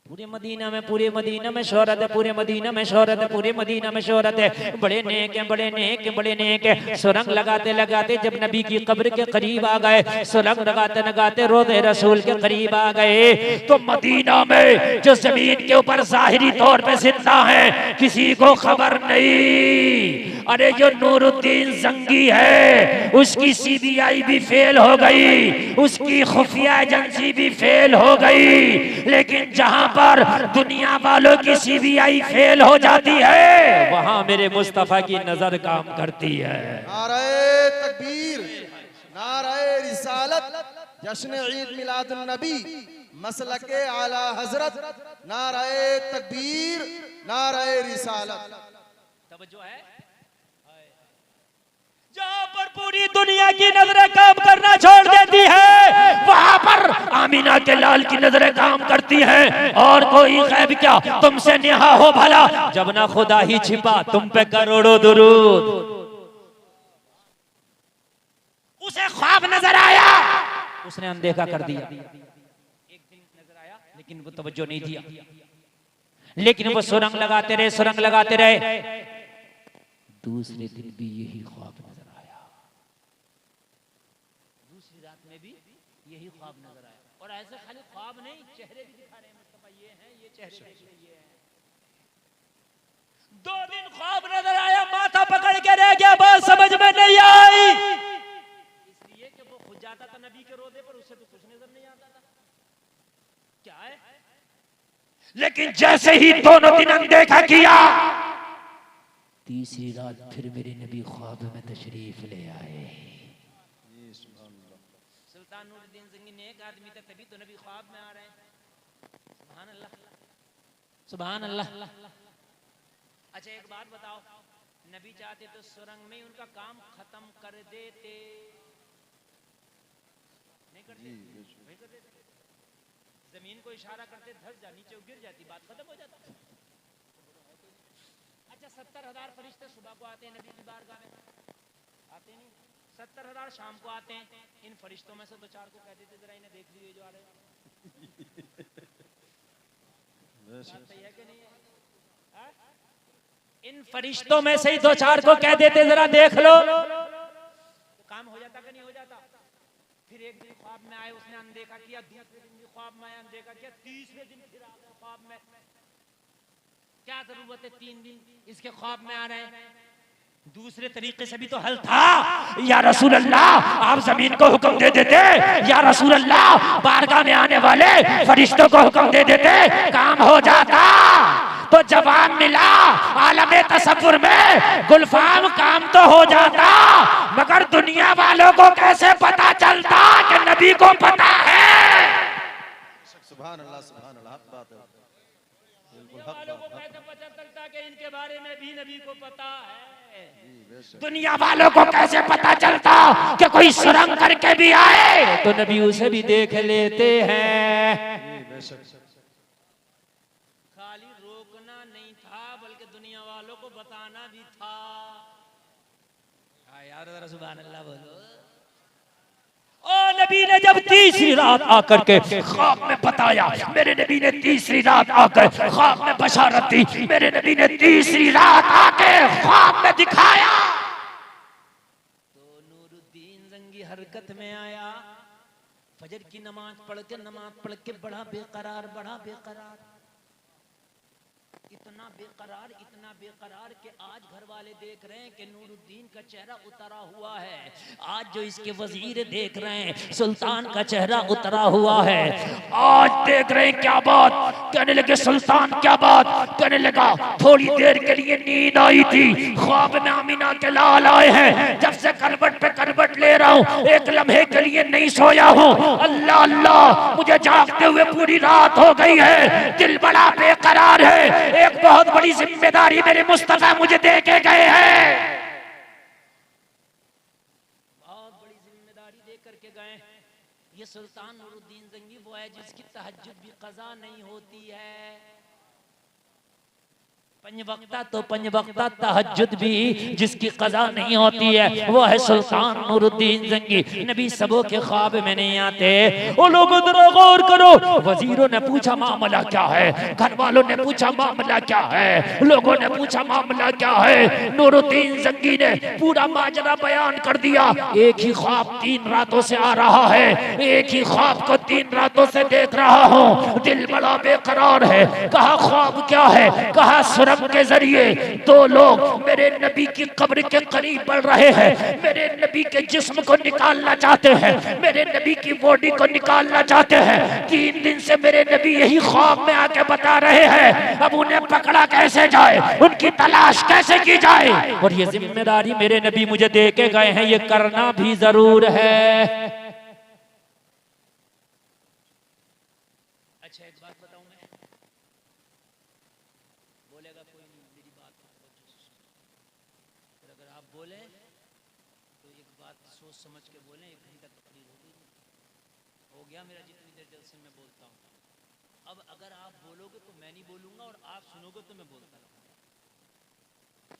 पूरे मदीना में शोहरत है, पूरे मदीना में शोहरत है, पूरे मदीना में शोहरत है। बड़े नेक हैं, बड़े नेक हैं, बड़े नेक हैं। सुरंग लगाते लगाते जब नबी की कब्र के करीब आ गए, सुरंग लगाते लगाते रोज़े रसूल के करीब आ गए, तो मदीना में जो जमीन के ऊपर जाहिरी तौर पे जिंदा है, किसी को खबर नहीं। अरे जो नूरुद्दीन जंगी है, उसकी सीबीआई भी फेल हो गई, उसकी खुफिया एजेंसी भी फेल हो गई, लेकिन जहां पर दुनिया वालों की सीबीआई फेल हो जाती है, वहां मेरे मुस्तफा की नजर काम करती है। नारे तकबीर, नारे रिसालत, जश्न ईद मिलादुन नबी, मसलके आला हजरत, नारे तकबीर, नारे रिसालत। तवज्जो है। जहां पर पूरी दुनिया की नजरें काम करना छोड़ देती है, वहां पर आमीना के लाल की नजरें काम करती हैं। और कोई गैब क्या तुमसे नेहा हो भला, जब ना खुदा ही छिपा तुम पे करोड़ों दुरूद। उसे ख्वाब नजर आया, उसने अनदेखा कर दिया। एक दिन नजर आया लेकिन वो तवज्जो नहीं दिया, लेकिन वो सुरंग लगाते रहे, सुरंग लगाते रहे। दूसरे दिन भी यही ख्वाब नजर आया, दूसरी रात में भी यही ख्वाब नजर आया। और ऐसे खाली ख्वाब नहीं, चेहरे भी दिखा रहे हैं मुस्तफा, ये हैं, ये चेहरे देख रहे, ये हैं। 2 दिन ख्वाब नजर आया, माथा पकड़ के रह गया, बात समझ में नहीं आई, इसलिए कि वो खुद जाता था नबी के रोज़े पर, उसे तो कुछ नजर नहीं आता था। क्या है? लेकिन जैसे ही दोनों दिन अनदेखा किया, तीसरी रात फिर मेरे नबी ख्वाब में तशरीफ ले आए। सुल्तान नूरुद्दीन जंगी नेक आदमी थे, तभी तो नबी ख्वाब में आ रहे हैं। सुभान अल्लाह, सुभान अल्लाह। अच्छा एक बात बताओ, नबी चाहते तो सुरंग में उनका काम खत्म कर देते, नहीं करते? नहीं कर देते। जमीन को इशारा करते, धस जा, नीचे गिर जाती, बात खत्म हो जाती। अच्छा 70,000 फरिश्ते सुबह को आते हैं नबी की बारगाह में, आते नहीं? 70,000 शाम को आते हैं। इन फरिश्तों में से 2-4 को कह देते जरा इन्हें देख लीजिए जो आ रहे हैं। बात सही है कि नहीं है? इन फरिश्तों में से ही 2-4 को कह देते जरा देख लो, तो काम हो जाता कि नहीं हो जाता? फिर एक दिन ख्वाब में आए, उसने अनदेखा किया, दूसरे दिन भी ख्वाब में आए, अनदेखा किया, तीसरे दिन फिर आ गए ख्वाब में। क्या जरूरत है 3 दिन इसके ख्वाब में आ रहे हैं? दूसरे तरीके से भी तो हल था। या रसूल अल्लाह आप जमीन को हुक्म दे देते, या रसूल अल्लाह बारगाह में आने वाले फरिश्तों को हुक्म दे देते, काम हो जाता। तो जवाब मिला आलमे तसव्वुर में, गुलफाम काम तो हो जाता, मगर दुनिया वालों को कैसे पता चलता कि नबी को पता है। सुभान अल्लाह, सुभान अल्लाह, हक बात है। वालों को कैसे पता चलता कि इनके बारे में भी नबी को पता है। दुनिया वालों को कैसे पता चलता कि कोई सुरंग करके भी आए तो नबी उसे भी देख लेते हैं। खाली रोकना नहीं था, बल्कि दुनिया वालों को बताना भी था। यार जरा सुभान अल्लाह बोलो। और नबी ने जब तीसरी रात आकर के ख्वाब में बताया, मेरे नबी ने तीसरी रात आकर ख्वाब में बशारत दी, मेरे नबी ने तीसरी रात आके ख्वाब में दिखाया, तो नूरुद्दीन जंगी हरकत में आया। फजर की नमाज पढ़ के बड़ा बेकरार, बड़ा बेकरार, इतना बेकरार कि आज घर वाले देख रहे हैं कि नूरुद्दीन का चेहरा उतरा हुआ है। आज जो इसके वजीर देख रहे हैं सुल्तान का चेहरा उतरा हुआ है। आज देख रहे हैं क्या बात, कहने लगे सुल्तान क्या बात, कहने लगा थोड़ी देर के लिए नींद आई थी, ख्वाब में आमीना के लाल आए हैं, जब से करवट पे करवट ले रहा हूँ, एक लम्हे के लिए नहीं सोया हूँ। अल्लाह अल्लाह, मुझे जागते हुए पूरी रात हो गई है, दिल बड़ा बेकरार है, एक बहुत बड़ी जिम्मेदारी मेरे मुस्तफा मुझे दे के गए हैं, बहुत बड़ी जिम्मेदारी दे करके गए हैं। ये सुल्तान नूरुद्दीन जंगी वो है जिसकी तहज्जुद भी कज़ा नहीं होती है। पंजवक्ता तो पंजवक्ता तहज्जुद भी जिसकी कज़ा नहीं होती है वो है सुल्तान नूरुद्दीन जंगी। नबी सबों के ख्वाब में नहीं आते। वो लोगों जरा गौर करो, वजीरों ने पूछा मामला क्या है, घर वालों ने पूछा मामला क्या है, लोगों ने पूछा मामला क्या है। नूरुद्दीन जंगी ने पूरा माजरा बयान कर दिया। एक ही ख्वाब 3 रातों से आ रहा है, एक ही ख्वाब को 3 रातों से देख रहा हूँ, दिल बड़ा बेकरार है। कहा ख्वाब क्या है, कहा सुरंग के जरिए 2 लोग मेरे नबी की कब्र के करीब बढ़ रहे हैं, मेरे नबी के जिस्म को निकालना चाहते हैं, मेरे नबी की बॉडी को निकालना चाहते हैं। 3 दिन से मेरे नबी यही ख्वाब में आके बता रहे हैं। अब उन्हें पकड़ा कैसे जाए, उनकी तलाश कैसे की जाए, और ये जिम्मेदारी मेरे नबी मुझे दे के गए हैं, ये करना भी जरूर है। अच्छा एक बात बताऊं मैं, बोलेगा कोई नहीं, मेरी बात फिर अगर आप बोले तो एक बात सोच समझ के बोले। 1 घंटा तकरीर हो गया मेरा, जितनी देर जलसे में बोलता हूँ। अब अगर आप बोलोगे तो मैं नहीं बोलूंगा, और आप सुनोगे तो मैं बोलता रहूंगा।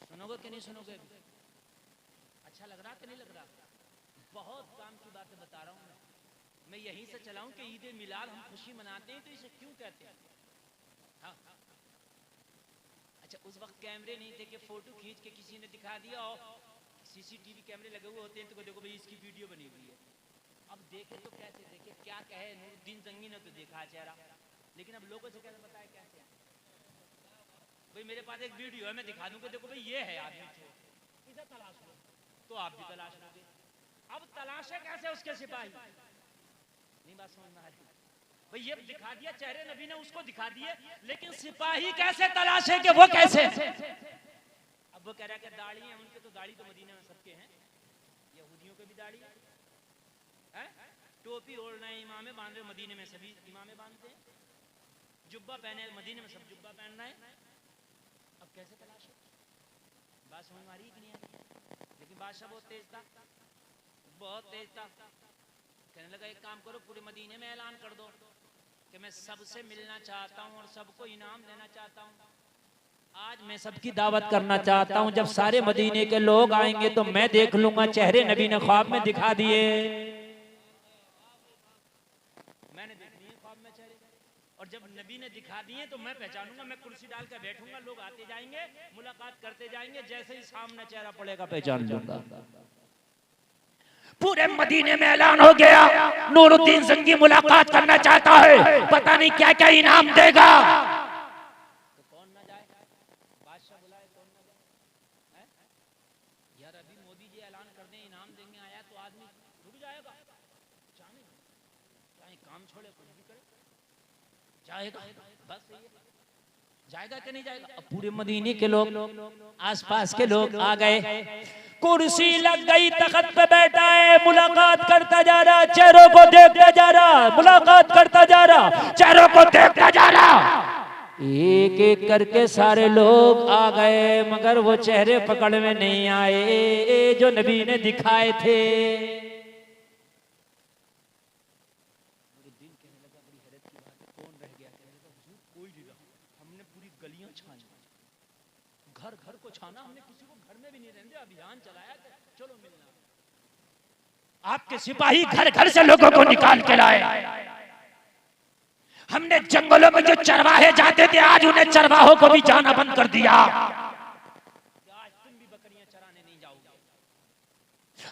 सुनोगे कि नहीं सुनोगे? अच्छा लग रहा कि नहीं लग रहा? बहुत काम की बातें बता रहा हूँ मैं यहीं से चलाऊं कि ईद मिलाद हम खुशी मनाते हैं तो इसे क्यों कहते हैं? हाँ अच्छा, उस वक्त कैमरे नहीं थे कि फोटो खींच के किसी ने दिखा दिया, और सीसीटीवी कैमरे लगे हुए होते हैं तो देखो भाई इसकी वीडियो बनी हुई है। अब देखे तो कैसे देखे, क्या कहे? नूरुद्दीन जंगी ने तो देखा चेहरा, लेकिन अब लोगों से कैसे बताए कैसे? भाई मेरे पास एक वीडियो है, मैं दिखा दूंगा, देखो भाई ये है आदमी, इसे तलाश लो, तो आप भी तलाश लोगे। अब तलाशे कैसे उसके सिपाही? नहीं बात समझ में आ रही? भाई ये दिखा दिया, चेहरे नबी ने उसको दिखा दिए, लेकिन सिपाही कैसे तलाशे कि वो कैसे? अब वो कह रहा है कि दाढ़ी है उनके, तो दाढ़ी तो मदीने में सबके हैं, यहूदियों के भी दाढ़ी है, टोपी ओढ़ना है, इमामे बांध रहे मदीने में सभी इमामे बांधते हैं, जुब्बा पहने मदीने में सब जुब्बा पहनना है। अब कैसे तलाशे? बात समझ में आ रही कि नहीं? लेकिन बादशाह बहुत तेज था, बहुत तेज था। कहने लगा एक काम करो, पूरे मदीने में ऐलान कर दो कि मैं सबसे मिलना चाहता हूँ और सबको इनाम देना चाहता हूँ। आज मैं सबकी दावत करना चाहता हूँ, जब सारे मदीने के लोग आएंगे तो मैं देख लूंगा चेहरे नबी ने ख्वाब में दिखा दिए। मैंने देख लिए ख्वाब में चेहरे, और जब नबी ने दिखा दिए तो मैं पहचानूंगा, मैं कुर्सी डाल कर बैठूंगा, लोग आते जाएंगे, मुलाकात करते जाएंगे, जैसे ही सामने चेहरा पड़ेगा पहचान लूंगा। पूरे मदीने में ऐलान हो गया, नूरुद्दीन जंगी मुलाकात करना चाहता है, पता नहीं क्या क्या इनाम देगा। तो कौन ना जाए? बादशाह बुलाए, कौन ना जाए? यार अभी मोदी जी ऐलान कर दें इनाम देंगे आया तो आदमी रुक जाएगा, चाहे काम छोड़े कुछ भी करे, जाएगा। बस जाएगा कि नहीं जाएगा? अब पूरे मदीने के लोग, आसपास के लोग आ गए, कुर्सी लग गई, तख्त पे बैठा है, मुलाकात करता जा रहा, चेहरों को देखता जा रहा, मुलाकात करता जा रहा, चेहरों को देखता जा रहा। एक एक करके सारे लोग आ गए, मगर वो चेहरे पकड़ में नहीं आए जो नबी ने दिखाए थे। घर घर को छाना, हमने किसी को घर में भी नहीं रहने, अभियान चलाया, चलो मिलना। आपके सिपाही घर घर से लोगों को निकाल के लाए। हमने जंगलों में जो चरवाहे जाते थे, आज उन्हें चरवाहों को भी जाना बंद कर दिया। आज तुम भी बकरियां चराने नहीं जाओगे।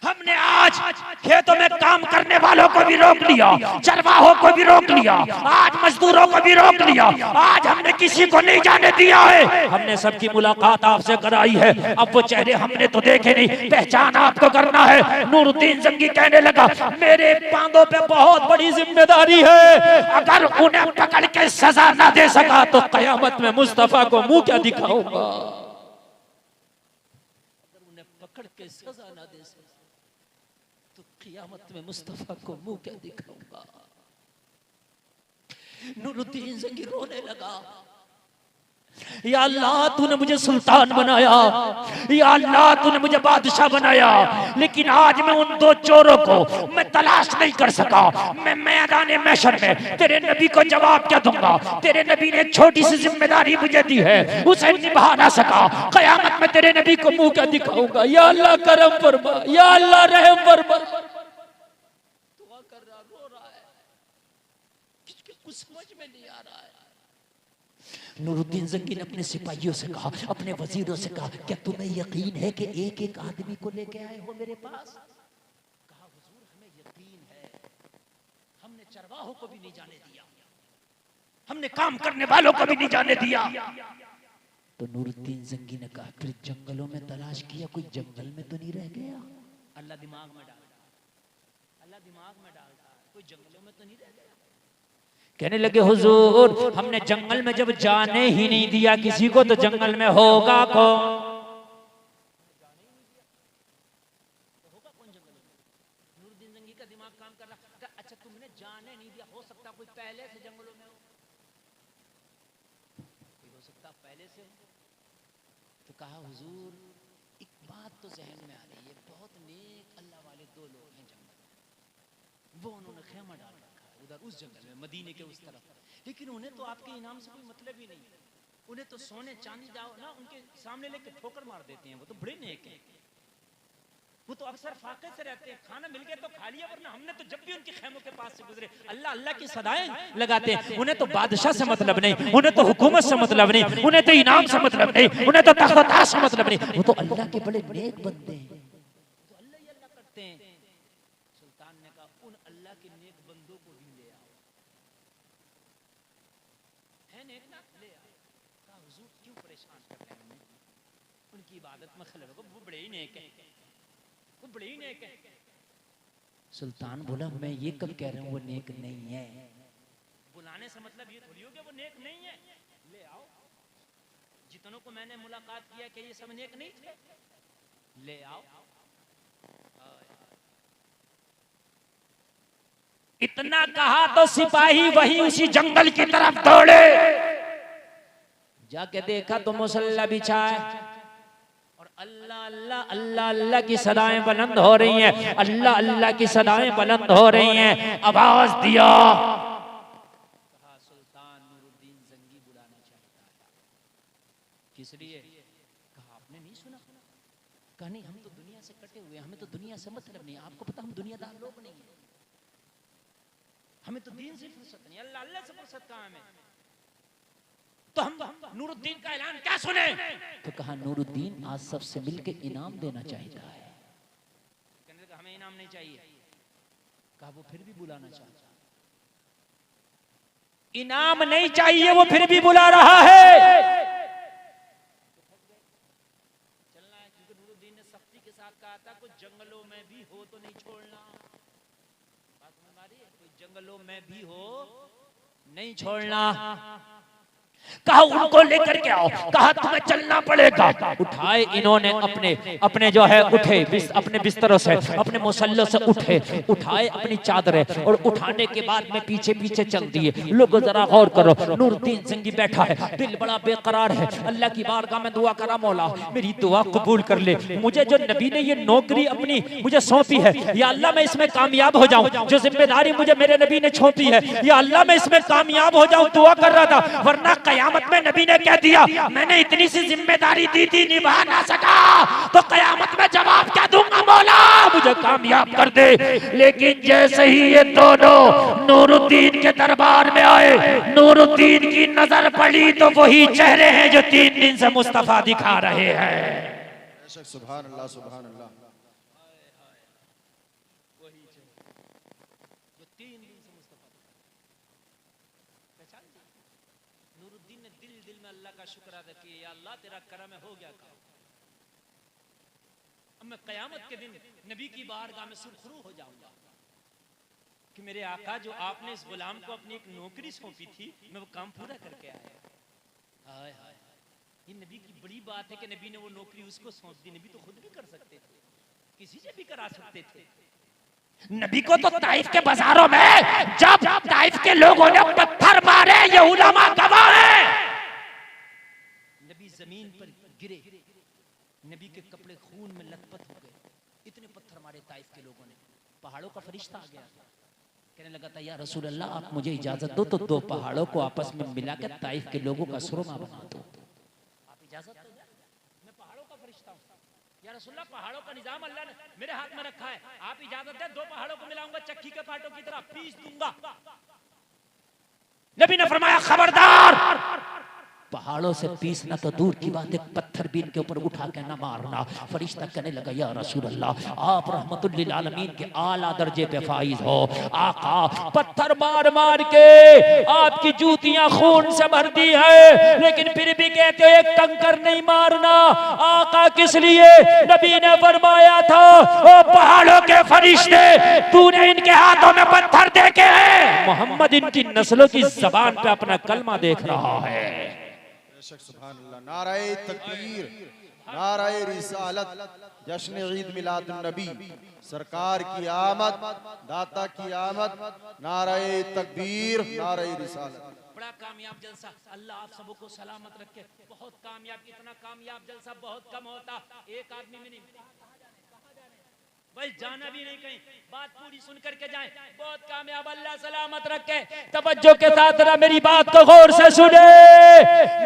हमने आज खेतों में काम करने वालों को भी रोक लिया, चरवाहों को भी रोक लिया, आज मजदूरों को भी रोक लिया, आज हमने किसी को नहीं जाने दिया है। हमने सबकी मुलाकात आपसे कराई है, अब वो चेहरे हमने तो देखे नहीं, पहचान आपको करना है। नूरुद्दीन जंगी कहने लगा, मेरे बांधों पे बहुत बड़ी जिम्मेदारी है, अगर उन्हें पकड़ के सजा ना दे सका तो कयामत में मुस्तफा को मुंह क्या दिखाऊंगा? अगर उन्हें पकड़ के सजा ना दे सका तो क़यामत में मुस्तफा को मुंह क्या दिखाऊंगा? नूरुद्दीन जंगी रोने लगा, या अल्लाह तूने मुझे सुल्तान बनाया, या अल्लाह तूने मुझे बादशाह बनाया, लेकिन आज मैं उन दो चोरों को मैं तलाश नहीं कर सका। मैं मैदान महशर में तेरे नबी को जवाब क्या दूंगा? तेरे नबी ने छोटी सी जिम्मेदारी मुझे दी है, उसे निभा ना सका। कयामत में तेरे नबी को मुंह क्या दिखाऊंगा? या अल्लाह करम फरमा, या अल्लाह रहम फरमा। दुआ कर रहा, रो रहा है, कुछ समझ में नहीं आ रहा है। नूरुद्दीन जंगी ने अपने सिपाहियों से कहा, अपने वजीरों से कहा, क्या तुम्हें यकीन है कि एक एक आदमी को लेके आए हो मेरे पास? कहा हुजूर हमें यकीन है, हमने चरवाहों को भी नहीं जाने दिया, हमने काम करने वालों को भी नहीं जाने दिया। तो नूरुद्दीन जंगी ने कहा, फिर जंगलों में तलाश किया, कोई जंगल में तो नहीं रह गया? अल्लाह दिमाग में डालता, अल्लाह दिमाग में डालता, कोई जंगलों में तो नहीं रह गया? कहने लगे हुजूर हमने जंगल में जब जाने ही नहीं दिया किसी को, तो जंगल में होगा कौन? होगा कौन जंगल में? नूरुद्दीन जंगी का दिमाग काम कर रहा। अच्छा तुमने जाने नहीं दिया, हो सकता कोई पहले से जंगलों में हो, हो सकता पहले से। तो कहा हुजूर एक बात तो जहन में आ रही है, बहुत नेक अल्लाह वाले दो लोग हैं जंगल में, वो उन्होंने खेमा डाल रखा है उधर उस जंगल में, मदीने के उस तरफ, लेकिन उन्हें तो आपके इनाम से कोई मतलब ही नहीं है। उन्हें तो सोने चांदी जाओ ना उनके सामने लेके ठोकर मार देते हैं, वो तो बड़े नेक हैं, वो तो अक्सर फाके से रहते हैं, खाना मिल गया तो खा लिया, वरना हमने तो जब भी उनके खेमों के पास से गुजरे अल्लाह अल्लाह की सदाएं लगाते हैं। उन्हें तो बादशाह से मतलब नहीं, उन्हें तो हुकूमत से मतलब नहीं, उन्हें तो इनाम से मतलब नहीं, उन्हें तो तख्त-ओ-ताज से मतलब नहीं, वो तो अल्लाह के बड़े नेक बंदे हैं, तो अल्लाह ही अल्लाह करते हैं। सुल्तान ने कहा उन अल्लाह के नेक बंदों को भी ले आओ, है नेक ना, ले आओ। कहा हुजूर क्यों परेशान कर रहे हैं उन्हें, उनकी इबादत में खलल होगा, वो बड़े ही नेक हैं, वो बड़े ही नेक है। सुल्तान बोला मैं ये कब कह रहा हूँ वो नेक नहीं है? बुलाने से मतलब ये थोड़ी हो गया वो नेक नहीं है, ले आओ। जितनों को मैंने मुलाकात किया कि ये सब नेक नहीं थे, ले आओ। इतना कहा तो सिपाही वही उसी जंगल की तरफ दौड़े, जाके देखा तो मुसल्ला बिछा है और अल्लाह अल्लाह अल्लाह अल्लाह की सदाएं बुलंद हो रही हैं, अल्लाह अल्लाह की सदाएं बुलंद हो रही हैं। आवाज दिया, कहा सुल्तान नूरुद्दीन जंगी बुलाना चाहता है। किस लिए? कहा आपने नहीं सुना? कहा नहीं, हम तो दुनिया से कटे हुए, हमें तो दुनिया से मतलब नहीं, आपको पता हम दुनियादार लोग नहीं है, हमें तो दीन से फुर्सत नहीं, अल्लाह अल्लाह से फुर्सत कहाँ हमें, तो हम नूरुद्दीन का ऐलान क्या सुने? तो कहा नूरुद्दीन आज सबसे मिलके इनाम देना चाहता है। कहने लगा हमें इनाम नहीं चाहिए। कहा वो फिर भी बुलाना चाहता है, इनाम नहीं चाहिए, वो फिर भी बुला रहा है। चलना है क्योंकि नूरुद्दीन ने सख्ती के साथ कहा था कुछ जंगलों में भी हो तो नहीं छोड़ना, बात समझ आ रही है? कोई जंगलों में भी हो नहीं छोड़ना। कहा उनको लेकर के आओ, कहा तुम्हें चलना पड़ेगा। उठाए इन्होंने अपने अपने जो है उठे अपने बिस्तरों से, अपने मुसल्लों से उठे, उठाए अपनी चादरें और उठाने के बाद में पीछे पीछे चल दिए। लोगों जरा गौर करो, नूरुद्दीन जंगी बैठा है, दिल बड़ा बेकरार है, अल्लाह की बारगाह में दुआ करा मौला मेरी दुआ कबूल कर ले, मुझे जो नबी ने ये नौकरी अपनी मुझे सौंपी है या अल्लाह मैं इसमें कामयाब हो जाऊं, जो जिम्मेदारी मुझे मेरे नबी ने सौंपी है या अल्लाह मैं इसमें कामयाब हो जाऊं, दुआ कर रहा था। वरना कयामत में नबी ने कह दिया मैंने इतनी सी जिम्मेदारी दी थी निभा ना सका, तो कयामत में जवाब क्या दूंगा मौला, मुझे कामयाब कर दे। लेकिन जैसे ही ये दोनों नूरुद्दीन के दरबार में आए, नूरुद्दीन की नजर पड़ी तो वही चेहरे हैं जो 3 दिन से मुस्तफा दिखा रहे हैं। सुभान अल्लाह सुभान अल्लाह। मैं कयामत के दिन नबी की बारगाह में सुरखरू हो जाऊंगा कि मेरे आका जो आपने इस गुलाम को अपनी एक नौकरी सौंपी थी मैं वो काम पूरा करके आया। हाय हाय, ये नबी की बड़ी बात है कि नबी ने वो नौकरी उसको सौंप दी। नबी तो खुद भी कर सकते थे, किसी से भी करा सकते थे। नबी को तो ताइफ के बाजारों में जब ताइफ के लोगों ने पत्थर मारे, ये उलमा गवाह है, जमीन पर गिरे, नबी के कपड़े खून में लथपथ हो गए, इतने पत्थर मारे ताइफ के लोगों ने। पहाड़ों का फरिश्ता आ गया, कहने लगा था या रसूल अल्लाह आप मुझे इजाजत दो तो दो पहाड़ों को आपस में मिलाकर ताइफ के लोगों का सुरमा बना दो। आप इजाजत दो, मैं पहाड़ों का फरिश्ता हूँ। या रसूल अल्लाह पहाड़ों का निजाम अल्लाह ने मेरे हाथ में रखा है, आप इजाजत दे दो पहाड़ों को मिलाऊंगा चक्की के पाटों की तरह पीस दूंगा। नबी ने फरमाया खबरदार, पहाड़ों से पीसना तो दूर की बात, एक पत्थर भी इनके ऊपर उठा के न मारना। फरिश्ता कहने लगा या रसूल अल्लाह आप रहमतुल लिल आलमीन के आला दर्जे पे फाइज हो। आका पत्थर मार मार के आपकी जूतियां खून से भर दी है, लेकिन फिर भी कहते हो एक कंकर नहीं मारना। आका किस लिए? नबी ने फरमाया था ओ पहाड़ों के फरिश्ते तूने इनके हाथों में पत्थर देखे हैं, मोहम्मद इनकी नस्लों की जबान पे अपना कलमा देख रहा है। सुभान अल्लाह। नाराए तकबीर, नाराए रिसालत, जश्न ईद मिलादुन नबी, सरकार की आमद, दाता की आमद, नाराए तकबीर, नाराए रिसालत। बड़ा कामयाब जलसा, अल्लाह आप सबको सलामत रखे। बहुत कामयाब, इतना कामयाब जलसा बहुत कम होता, एक आदमी में नहीं। भाई जाना भी नहीं कहीं, बात पूरी सुन करके जाएं। बहुत कामयाब, अल्लाह सलामत रखे। तवज्जो के साथ ना मेरी बात को गौर से सुने।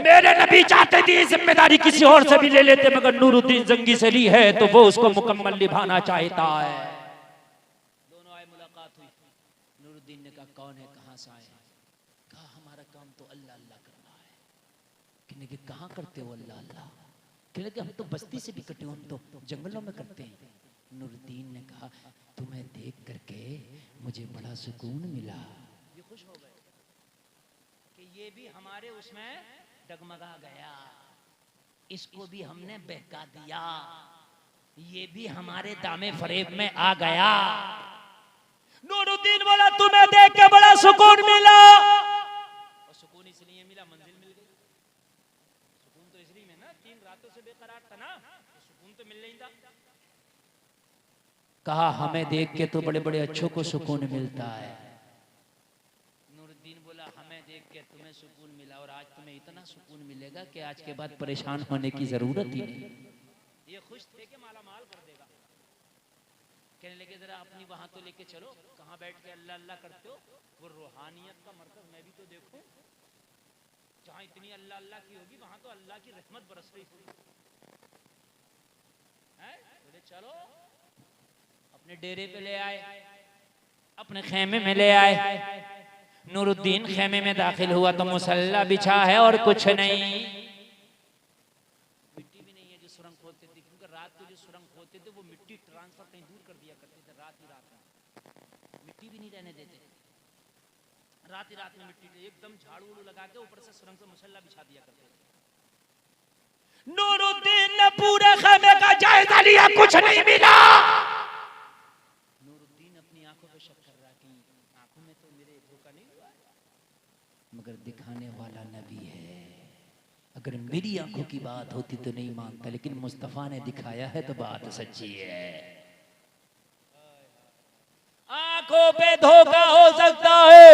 मेरे नबी चाहते थे जिम्मेदारी किसी और से भी ले लेते, मगर नूरुद्दीन जंगी से ली है तो वो उसको मुकम्मल निभाना चाहता है। दोनों आए, मुलाकात हुई। नूरुद्दीन ने कहा कौन है, कहां से आए? कहा हमारा काम तो अल्लाह अल्लाह करना है। कहने के कहां करते हो अल्लाह अल्लाह? कहने के हम तो बस्ती से भी कटे, हम तो जंगलों में करते हैं। नूरुद्दीन ने कहा तुम्हें देख करके मुझे बड़ा सुकून मिला। ये खुश हो गए कि ये भी हमारे उसमें डगमगा गया, इसको भी हमने बहका दिया, ये भी हमारे दामे फरेब में आ गया। नूरुद्दीन बोला तुम्हें देख के बड़ा सुकून मिला। और सुकून इसलिए मिला, मंजिल मिल गई। सुकून तो इसलिए में ना, 3 रातों से बेकरार था ना, तो सुकून तो मिल नहीं था। कहा हमें देख के तो बड़े बड़े अच्छों को सुकून मिलता है। नूरुद्दीन बोला हमें देख के तुम्हें सुकून मिला और आज तुम्हें इतना सुकून मिलेगा कि आज के बाद परेशान होने की जरूरत ही नहीं। ये खुश थे कि माला माल कर देगा। कहने लगे जरा अपनी वहां तो लेके चलो, कहाँ बैठ के अल्लाह अल्लाह करते हो? वो रूहानियत का मरकज मैं भी तो देखूं, जहाँ इतनी अल्लाह अल्लाह की होगी वहां तो अल्लाह की रहमत बरस रही होगी। बोले चलो, अपने डेरे पे ले आए, अपने खेमे में ले आए। नूरुद्दीन खेमे में दाखिल हुआ तो मुसल्ला बिछा है और कुछ नहीं, मिट्टी भी नहीं है जो सुरंग खोदते थे, क्योंकि रात को जो सुरंग खोदते थे वो मिट्टी ट्रांसफर कहीं दूर कर दिया करते थे। रात ही रात में मिट्टी भी नहीं रहने देते, रात ही रात में मिट्टी एकदम झाड़ू उड़ू लगा के ऊपर से सुरंग से मुसल्ला बिछा दिया करते थे। नूरुद्दीन ने पूरे खेमे का जायजा लिया, कुछ नहीं मिला। मगर दिखाने वाला नबी है, अगर मेरी आंखों की बात होती तो नहीं मानता, लेकिन मुस्तफा ने दिखाया है तो बात सच्ची है। आंखों पे धोखा हो सकता है,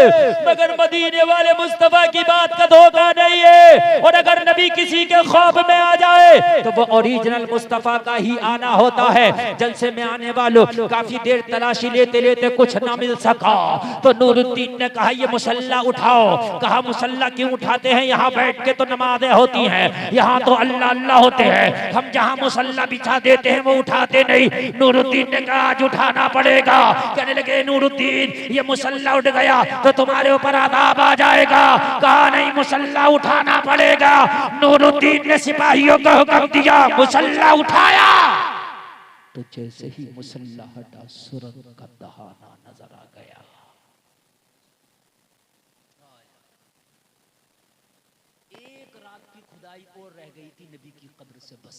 मगर मदीने वाले मुस्तफा की बात का धोखा नहीं है। और अगर नबी किसी के ख्वाब में आ जाए तो वो ओरिजिनल मुस्तफा का ही आना होता है। जलसे में आने वालों काफी देर तलाशी लेते लेते कुछ ना मिल सका तो नूरुद्दीन ने कहा ये मुसल्ला उठाओ। कहा मुसल्ला क्यों उठाते हैं? यहाँ बैठ के तो नमाजें होती हैं, यहाँ तो अल्लाह अल्लाह होते हैं, हम जहाँ मुसल्ला बिछा देते हैं वो उठाते नहीं। नूरुद्दीन ने कहा आज उठाना पड़ेगा। कहने लगे नूरुद्दीन ये मुसल्ला उठ गया तो तुम्हारे ऊपर आदाब आ जाएगा। कहा नहीं मुसल्ला उठाना पड़ेगा। नूरुद्दीन ने सिपाहियों को हुक्म दिया, मुसल्ला उठाया तो जैसे ही मुसल्ला हटा सुरंग का दहाना नजर आ गया। एक रात की खुदाई और रह गई थी नबी की कब्र से, बस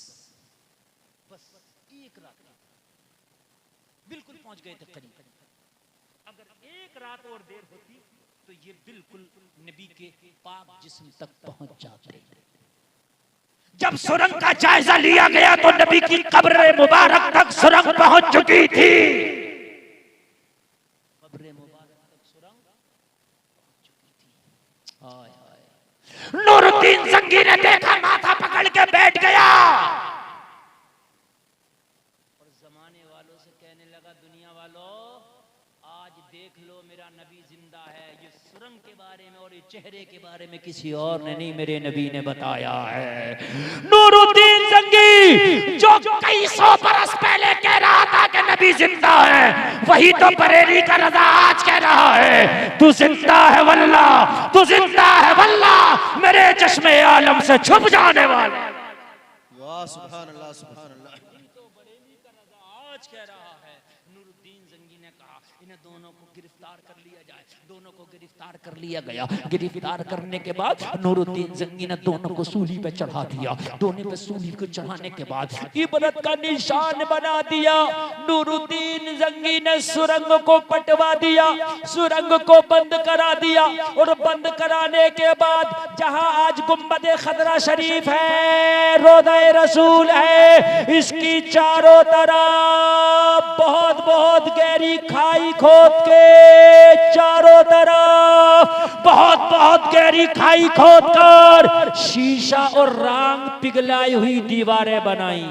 एक रात, बिल्कुल पहुंच गए थे करीब। अगर एक रात और देर होती तो ये बिल्कुल नबी के पाक जिस्म तक पहुंच जाते। जब सुरंग का जायजा लिया गया तो नबी की कब्र मुबारक तक सुरंग पहुंच चुकी थी। कब्र मुबारक तक सुरंग पहुंच चुकी थी। हाय हाय। नूरुद्दीन जंगी ने देखा, माथा पकड़ पकड़ के बैठ गया और जमाने वालों से कहने लगा, दुनिया वालों आज देख लो मेरा नबी जिंदा है। ये सुरंग के बारे में और ये चेहरे के बारे में किसी और ने नहीं, मेरे नबी ने बताया है। नूरुद्दीन जंगी जो कई सौ बरस पहले कह रहा था कि नबी जिंदा है, वही तो बरेली का रजा आज कह रहा है तू जिंदा है वल्लाह, तू जिंदा है वल्लाह, मेरे चश्मे आलम से छुप जाने वाले। वाह सुभान अल्लाह, सुभान अल्लाह। तो बरेली का रजा आज कह रहा है। नूरुद्दीन जंगी ने कहा इन्हें दोनों को गिरफ्तार कर लिया जाए। दोनों को गिरफ्तार कर लिया गया। गिरफ्तार करने के बाद नूरुद्दीन जंगी ने दोनों को सूली पे चढ़ा दिया। दोनों पे सूली को चढ़ाने के बाद इबरत का निशान बना दिया। नूरुद्दीन जंगी ने सुरंग को पटवा दिया, सुरंग को बंद करा दिया और बंद कराने के बाद जहां आज गुंबद खदरा शरीफ है, रोज़ा रसूल है, इसकी चारों तरफ बहुत बहुत गहरी खाई खोद के, चारों तरफ बहुत बहुत गहरी खाई खोद कर शीशा और रांग पिघलाई हुई दीवारें बनाई।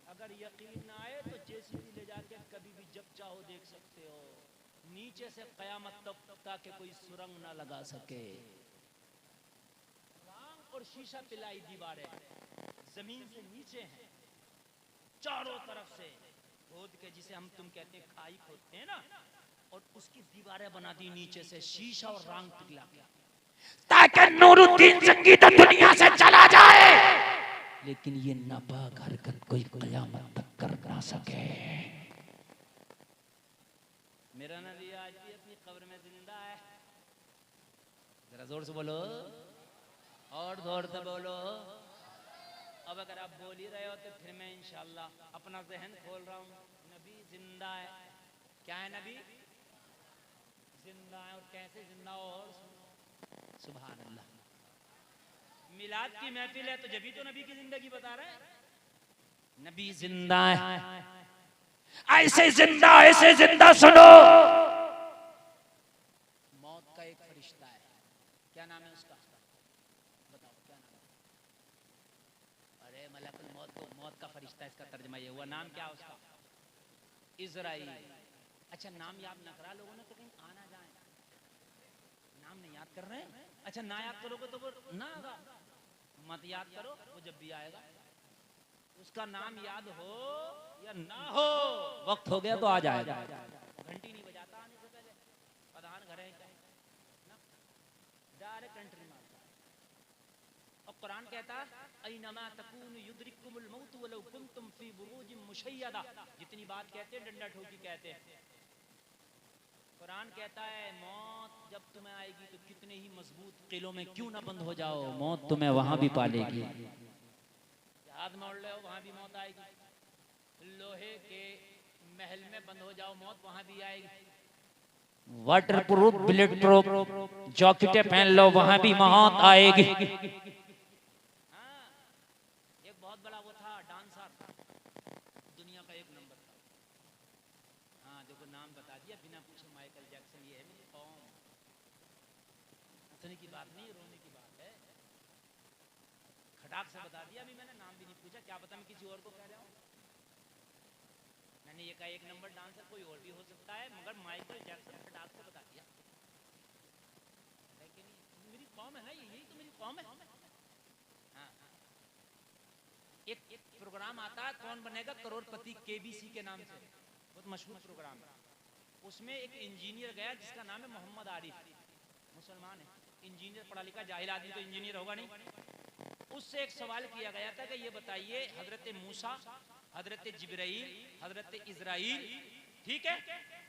अगर यकीन ना आए तो जेसीबी ले जाके कभी भी जब चाहो देख सकते हो। नीचे से कयामत तक ताकि कोई सुरंग ना लगा सके। रांग और शीशा पिलाई दीवारें जमीन से नीचे हैं, चारों तरफ से खोद के, जिसे हम तुम कहते हैं खाई खोदते हैं ना, और उसकी दीवारें बना दी नीचे से शीशा और रांग पिघला के, ताकि नूरुद्दीन जंगी तो दुनिया से चला जाए लेकिन ये नापाक हरकत कोई कयामत तक कर ना सके। मेरा नबी आज भी अपनी कब्र में जिंदा है। जरा जोर से बोलो और जोर से बोलो। अब अगर आप बोल ही रहे हो तो फिर मैं इंशाअल्लाह अपना ज़हन खोल रहा हूँ। नबी जिंदा है। क्या है? नबी जिंदा है। और कैसे जिंदा हो? सुभान अल्लाह। मिलाद की महफिल है तो जब तो नबी की जिंदगी बता रहे हैं। नबी जिंदा है। ऐसे जिंदा सुनो। मौत का एक फरिश्ता है। क्या नाम है उसका? बताओ क्या नाम है? अरे मलकुल मौत का फरिश्ता, इसका तर्जुमा ये हुआ। नाम क्या उसका? इज़राइल। अच्छा नाम याद न करा लोगों ने तो कहीं आना जाए। नाम नहीं याद कर रहे हैं? अच्छा ना याद करोगे तो वो ना आएगा। मत याद करो, वो जब भी आएगा। उसका नाम याद हो या ना हो, वक्त हो गया तो आ जाएगा। घंटी नहीं बजाता आने से पहले, प्रधान घर है ना, डायरेक्ट एंट्री मारता। और कुरान कहता है ऐनमा तकून युद्रिकुमुल मौत वलौ कुंतुम फी बुरूजिम मुशय्यदा। जितनी बात कहते हैं डंडा ठोकी कहते हैं। कुरान कहता है मौत जब तुम्हें आएगी तो कितने ही मजबूत किलों में क्यों ना बंद हो जाओ, मौत तुम्हें वहां भी पालेगी। जहाज में उड़ रहे हो वहां भी मौत आएगी। लोहे के महल में बंद हो जाओ, मौत वहां भी आएगी। वाटर प्रूफ बुलेट प्रूफ जैकेटें पहन लो, वहां भी मौत आएगी। हाँ, एक बहुत बड़ा वो था डांसर, दुनिया का एक नंबर था। हाँ देखो नाम बता दिया बिना पूछे, माइकल जैक्सन। ये है मेरी कौम। हंसने की बात नहीं, रोने की बात है। खटाक से बता दिया। अभी मैंने नाम भी नहीं पूछा, क्या पता मैं किसी और को कह रहा हूँ। मैंने ये कहा एक नंबर डांसर कोई और भी हो सकता है, मगर माइकल जैक्सन खटाक से बता दिया। लेकिन मेरी कौम है ना, यही तो मेरी कौम है। हाँ, एक प्रोग्राम आता है कौन बनेगा करोड़पति, केबीसी के नाम से, बहुत मशहूर प्रोग्राम है। उसमें एक इंजीनियर गया जिसका नाम है मोहम्मद आरिफ, मुसलमान है, इंजीनियर पढ़ा लिखा, जाहिल आदमी तो इंजीनियर होगा नहीं। उससे एक सवाल किया गया था कि ये बताइए हजरत मूसा, हजरत जिब्राइल, हजरत इज़राइल, ठीक है,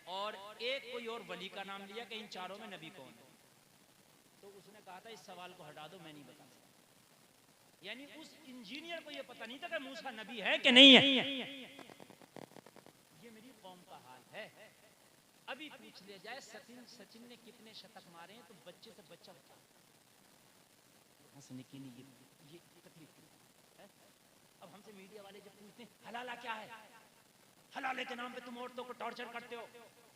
और एक कोई और वली का नाम लिया कि इन चारों में नबी कौन है? तो उसने कहा था इस सवाल को हटा दो, मैं नहीं बता सकता। यानी उस इंजीनियर को ये पता नहीं था कि मूसा नबी है कि नहीं है। ये मेरी कौम का हाल है। अभी पूछ लिया जाए सचिन ने कितने शतक मारे हैं तो बच्चे से बच्चा बता। हंसने की नहीं, ये तकलीफ है। अब हमसे मीडिया वाले जब पूछते हैं हलाला क्या है, हलाले के नाम पे तुम औरतों को टॉर्चर करते हो,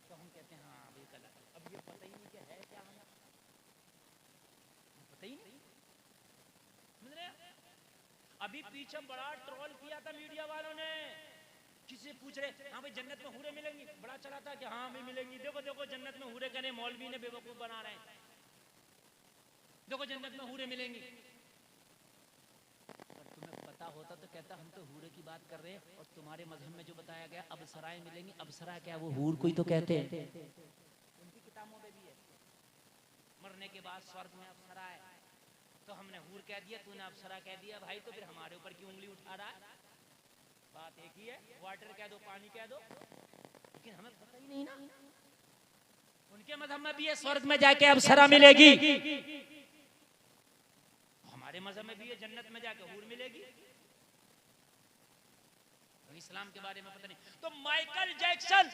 तो हम कहते हैं हाँ भाई गलत। अब ये पता ही नहीं कि है क्या, हमें पता ही नहीं। अभी पीछे बड़ा ट्रोल किया था मीडिया वालों ने, किसी पूछ रहे हाँ भाई जन्नत में हूरें मिलेंगी, बड़ा चला था कि हाँ भी मिलेंगी, देखो देखो जन्नत में हूरें, कहने मौलवी ने बेवकूफ बना रहे हैं, देखो जन्नत में हूरें मिलेंगी। और तुम्हें पता होता तो कहता हम तो हूरे की बात कर रहे हैं, और तुम्हारे मजहब में जो बताया गया अबसराएं मिलेंगी, अबसरा क्या वो हूर कोई तो कहते हैं, उनकी किताबों में भी है मरने के बाद स्वर्ग में अप्सरा है, तो हमने हूर कह दिया, तूने अप्सरा कह दिया भाई, तो फिर हमारे ऊपर क्यों उंगली उठा रहा है? बात एक ही है, वाटर कह दो पानी कह दो, लेकिन हमें पता ही नहीं ना। उनके मजहब में भी है स्वर्ग में जाके अप्सरा मिलेगी, हमारे मजहब में भी है जन्नत में जाके हूर मिलेगी। इस्लाम के बारे में पता नहीं। तो माइकल जैक्सन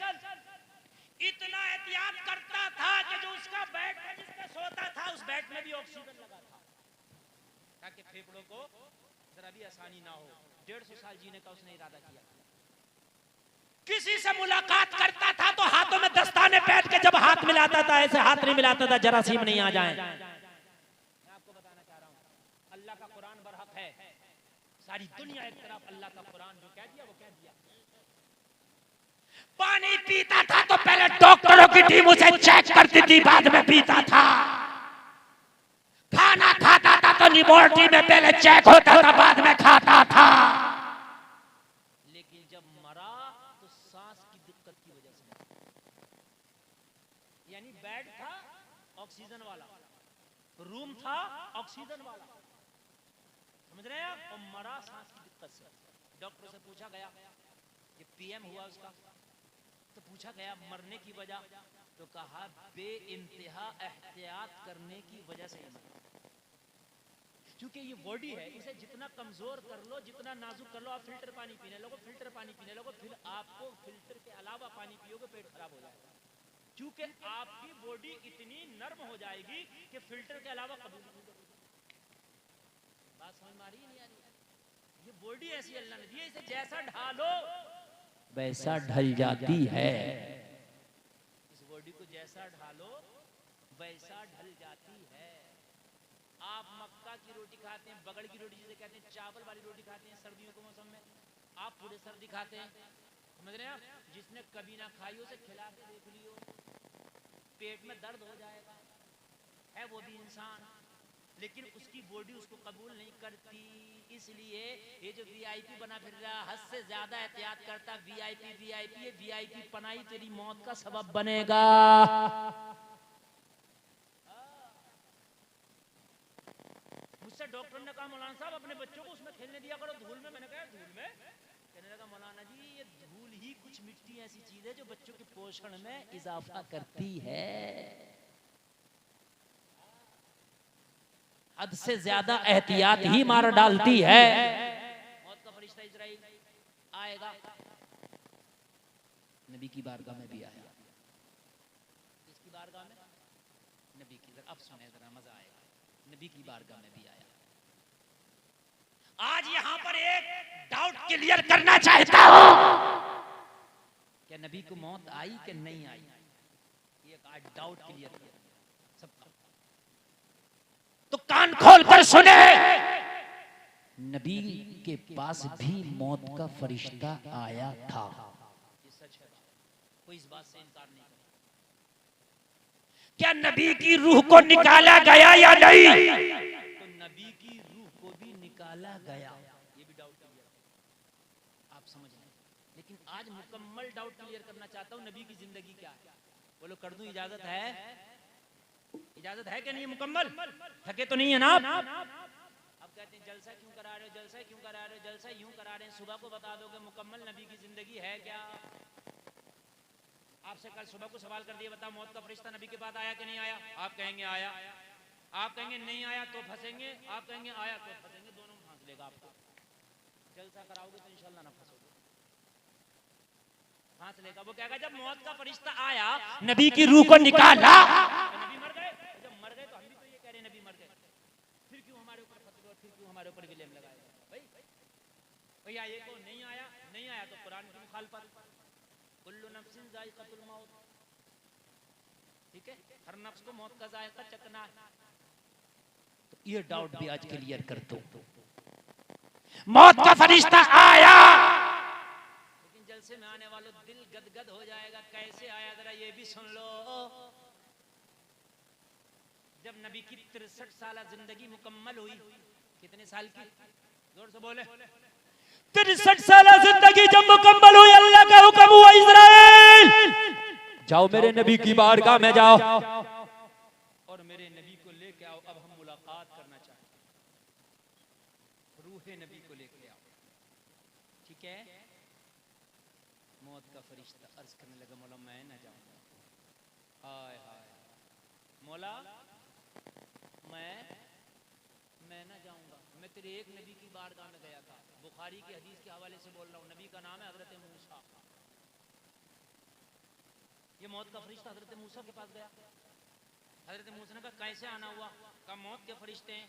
इतना एहतियात करता था कि जो उसका बेड में जिसमें सोता था उस बेड में भी ऑक्सीजन लगा था, ताकि फेफड़ों को जरा भी आसानी ना हो। 150 साल जीने का उसने इरादा किया। किसी से मुलाकात करता था तो हाथों में दस्ताने पहन के जब हाथ मिलाता था, ऐसे हाथ नहीं मिलाता था जरासीम नहीं आ जाए। मैं आपको बताना चाह रहा हूं अल्लाह का कुरान बरहक है, सारी दुनिया एक तरफ, अल्लाह का कुरान जो कह दिया वो कह दिया। पानी पीता था तो पहले डॉक्टरों की टीम उसे चेक करती थी, बाद में पीता था। खाना खाता था तो लेबोरेटरी में पहले चेक होता था, बाद में खाता था। लेकिन जब मरा तो सांस की दिक्कत की वजह से, यानी बेड था ऑक्सीजन वाला, रूम था ऑक्सीजन वाला, समझ रहे हैं आप, और मरा सांस की दिक्कत से। डॉक्टर से पूछा गया, ये पीएम हुआ उसका, तो पूछा गया मरने की वजह, तो कहा बेइंतहा एहतियात करने की वजह से मरा। क्योंकि ये बॉडी है, इसे जितना कमजोर कर लो, जितना नाजुक कर लो, आप फिल्टर पानी पीने लगो, फिल्टर पानी पीने लगो, फिर आपको फिल्टर के अलावा पानी पियोगे पेट खराब हो जाएगा। क्योंकि आपकी बॉडी इतनी नर्म हो जाएगी कि फिल्टर के अलावा कबूल नहीं करेगी। बात समझ में आ रही है नहीं आ रही? ये बॉडी ऐसी अल्लाह ने दी है, इसे जैसा ढालो वैसा ढल जाती है। इस बॉडी को जैसा ढालो वैसा ढल जाती है। आप मक्का की रोटी खाते हैं, बगड़ की रोटी जिसे कहते हैं, चावल वाली रोटी खाते हैं सर्दियों के मौसम में, आप पूरे सर्दी खाते हैं, समझ रहे हैं आप? जिसने कभी ना खाई उसे खिला के देख लियो, पेट में दर्द हो जाएगा, है वो भी इंसान, लेकिन उसकी बॉडी उसको कबूल नहीं करती। इसलिए ये जो वीआईपी बना फिर रहा, हद से ज्यादा एहतियात करता, वीआईपी वीआईपी, ये वीआईपी पनाई तेरी मौत का सबब बनेगा। मुझसे डॉक्टर ने कहा मौलाना साहब अपने बच्चों को उसमें खेलने दिया करो धूल में। मैंने कहा धूल में? कहने लगा मौलाना जी ये धूल ही कुछ मिट्टी ऐसी चीज है जो बच्चों के पोषण में इजाफा करती है। हद से ज्यादा एहतियात ही मार डालती है। मौत का फरिश्ता इजराइल आएगा, नबी की बारगाह में भी आया। किसकी बारगाह में? नबी की। अब सुने जरा मजा आएगा, नबी की बारगाह में भी आया। आज यहां पर एक डाउट क्लियर करना चाहता हूं, क्या नबी को मौत आई कि नहीं आई? एक आज डाउट क्लियर किया सबका, तो कान खोल कर सुने। नबी के पास भी मौत का फरिश्ता आया था, ये सच है, कोई इस बात से इनकार नहीं करे। क्या नबी की रूह को निकाला गया या नहीं? तो नबी की रूह को भी निकाला गया, ये भी डाउट क्लियर आप समझ लें। लेकिन आज मुकम्मल डाउट क्लियर करना चाहता हूं, नबी की जिंदगी क्या है। बोलो कर दूं, इजाजत है? इजाजत है कि नहीं? मुकम्मल थके तो नहीं है ना आप? अब कहते हैं जलसा क्यों करा रहे हो, जलसा क्यों करा रहे हो, जलसा यूं करा रहे हैं, सुबह को बता दोगे मुकम्मल नबी की जिंदगी है क्या? आपसे कल सुबह को सवाल कर दिया, बता मौत का फरिश्ता नबी के बाद आया कि नहीं आया? आप कहेंगे आया, आप कहेंगे नहीं आया तो फंसेंगे, आप कहेंगे आया तो फंसेंगे, दोनों में फांस लेगा आपको। जलसा कराओगे तो इंशाल्लाह ना फंसोगे, फांस लेगा। वो कहेगा जब मौत का फरिश्ता आया नबी की रूह को निकाला तो नबी मर गए, जब मर गए तो हम भी तो ये कह रहे हैं नबी मर गए, फिर क्यों हमारे ऊपर फतवा और फिर क्यों हमारे ऊपर विलेम लगाएगा? भाई भैया ये तो नहीं आया, नहीं आया तो कुरान की मुखालफत, कुल्लु नफ्सिन जायकातुल मौत, ठीक है, हर नफ्स को मौत का जायका चखना है। तो ये डाउट भी आज क्लियर कर दो। मौत का फरिश्ता आया, लेकिन जलसे में आने वालों दिल गदगद हो जाएगा। कैसे आया जरा ये भी सुन लो। जब नबी की 63 साल जिंदगी मुकम्मल हुई, कितने साल की, जोर से बोले, 63 साल जिंदगी जब मुकम्मल हुई, अल्लाह का हुक्म हुआ, इस्राएल जाओ मेरे नबी की बारगाह में जाओ और मेरे नबी को लेके आओ। अब हम मुलाकात करना चाहते हैं, रूहे नबी को लेके आओ। ठीक है। मौत का फरिश्ता अर्ज करने लगा, मौला मैं ना जाऊंगा। हाय हाय मौला मैं ना जाऊंगा। मैं तेरे एक नबी की बारगाह में गया था, बुखारी की हदीस के हवाले से बोल रहा हूँ। नबी का नाम है हजरत मूसा। ये मौत का फरिश्ता हजरत मूसा के पास गया। हजरत मूसा ने कहा कैसे आना हुआ? कहा मौत के फरिश्ते हैं,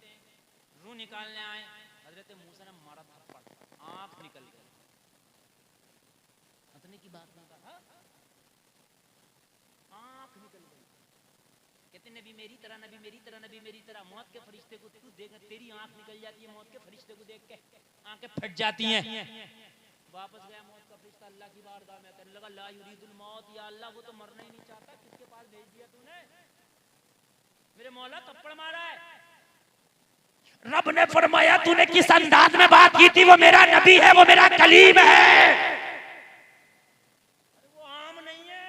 रूह निकालने आए। हजरत मूसा ने मारा थप्पड़, आंख निकल गई। हंसने की बात ना कहा, आंख निकल गई। कहते नबी मेरी तरह, नबी मेरी तरह, नबी मेरी तरह। मौत के फरिश्ते को तू देख, तेरी आंख निकल जाती है, मौत के फरिश्ते को देख के आंखें फट जाती हैं। वापस गया मौत का फरिश्ता अल्लाह की बारगाह में, कहने लगा ला युरीदुल मौत, या अल्लाह वो तो मरना ही नहीं चाहता, किसके पास भेज दिया तूने? मेरे मौला थप्पड़ मारा है। रब ने फरमाया तूने किस अंदाज में बात की थी, वो मेरा नबी है, वो मेरा कलीम है, वो आम नहीं है।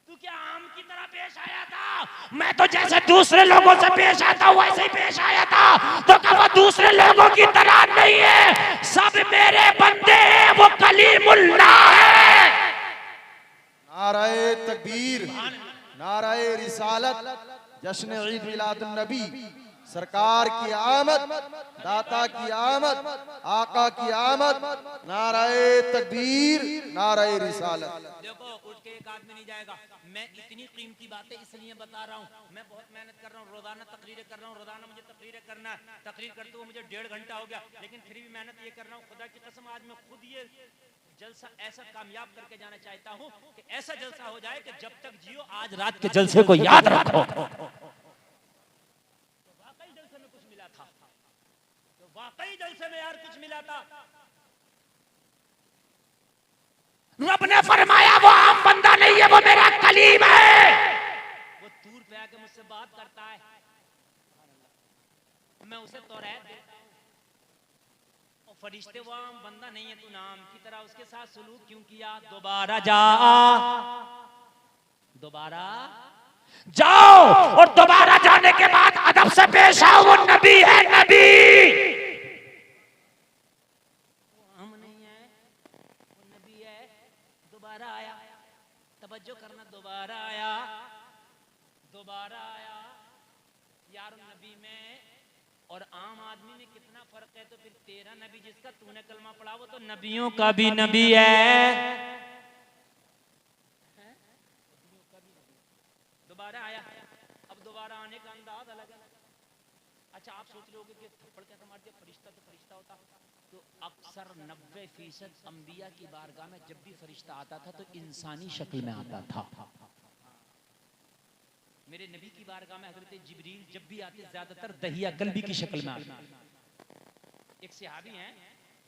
तू क्या आम की तरह पेश आया था? मैं तो जैसे दूसरे लोगों से पेश आता हूं वैसे ही पेश आया था। तो क्या वो दूसरे लोगों की तरह नहीं है? सब मेरे बंदे हैं, वो कलीमुल्लाह है। नाराए तकबीर, नाराए रिसालत, जश्न ईद मिलादुन नबी, सरकार की आमद, दाता की आमद, आका की आमद। नाराए तकबीर, नाराए रिसालत। देखो उठ के एक आदमी नहीं जाएगा। मैं इतनी कीमती बातें इसलिए बता रहा हूँ, मैं बहुत मेहनत कर रहा हूँ, रोजाना तकरीरें कर रहा हूँ, रोजाना मुझे तकरीरें करना है। तकरीर करते हुए मुझे 1.5 घंटा हो गया, लेकिन फिर भी मेहनत ये कर रहा हूँ। खुदा की कसम आज मैं खुद ये जलसा ऐसा कामयाब करके जाना चाहता हूँ कि ऐसा जलसा हो जाए कि जब तक जियो आज रात के जलसे को याद रखो। वाकई जलसे में कुछ मिला था, तो वाकई जलसे में यार कुछ मिला था। रब ने फरमाया वो आम बंदा नहीं है, वो मेरा कलीम है। वो दूर पे आके मुझसे बात करता है, मैं उसे तौरात देता हूं। और फरिश्ते वो आम बंदा नहीं है, तू नाम की तरह उसके साथ सलूक क्यों किया? दोबारा जाओ और दोबारा जाने के बाद अदब से पेश आओ। वो नबी है, नबी हम नहीं है, वो नबी है। दोबारा आया, तवज्जो करना, दोबारा आया यार। नबी में और आम आदमी में कितना फर्क है? तो फिर तेरा नबी जिसका तूने कलमा पढ़ा वो तो नबियों का भी नबी है। दोबारा आया, अब दोबारा आने का अंदाज अलग है। अच्छा आप सोच रहे कि थप्पड़ कैसे मार दिया? फरिश्ता तो फरिश्ता होता। तो अक्सर 90% अंबिया की बारगाह में जब भी फरिश्ता आता था तो इंसानी शक्ल में आता था। मेरे नबी की बारगाह में हजरत जिब्रील जब भी आते ज्यादातर दहिया कल्बी की शक्ल में आते। एक सहाबी हैं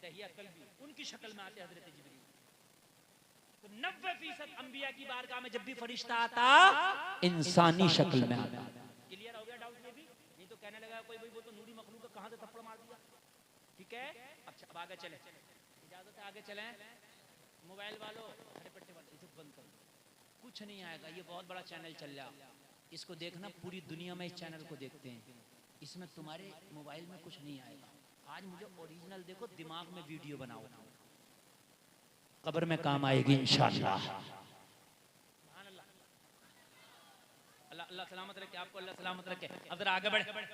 दहिया कल्बी, उनकी शक्ल में आते हजरत जिब्रील। तो 90% अंबिया की बारगाह में जब भी फरिश्ता आता इंसानी शक्ल में आता। क्लियर हो गया डाउट? ये भी नहीं तो कहने लगा कोई भाई वो तो नूरी मखलूक है, कहां से थप्पड़ मार दिया? ठीक है, अच्छा अब आगे चले, इजाजत है आगे चलें। मोबाइल वालों, हरे पट्टे वाले इसे बंद करो, कुछ नहीं आएगा। ये बहुत बड़ा चैनल चल रहा, इसको देखना, पूरी दुनिया में इस चैनल को देखते हैं। इसमें तुम्हारे मोबाइल में कुछ नहीं आएगा। आज मुझे ओरिजिनल देखो, दिमाग में वीडियो बनाओ, कब्र में काम आएगी इंशाअल्लाह। अल्लाह अल्लाह सलामत रखे आपको, अल्लाह सलामत रखे। अब जरा आगे बढ़े।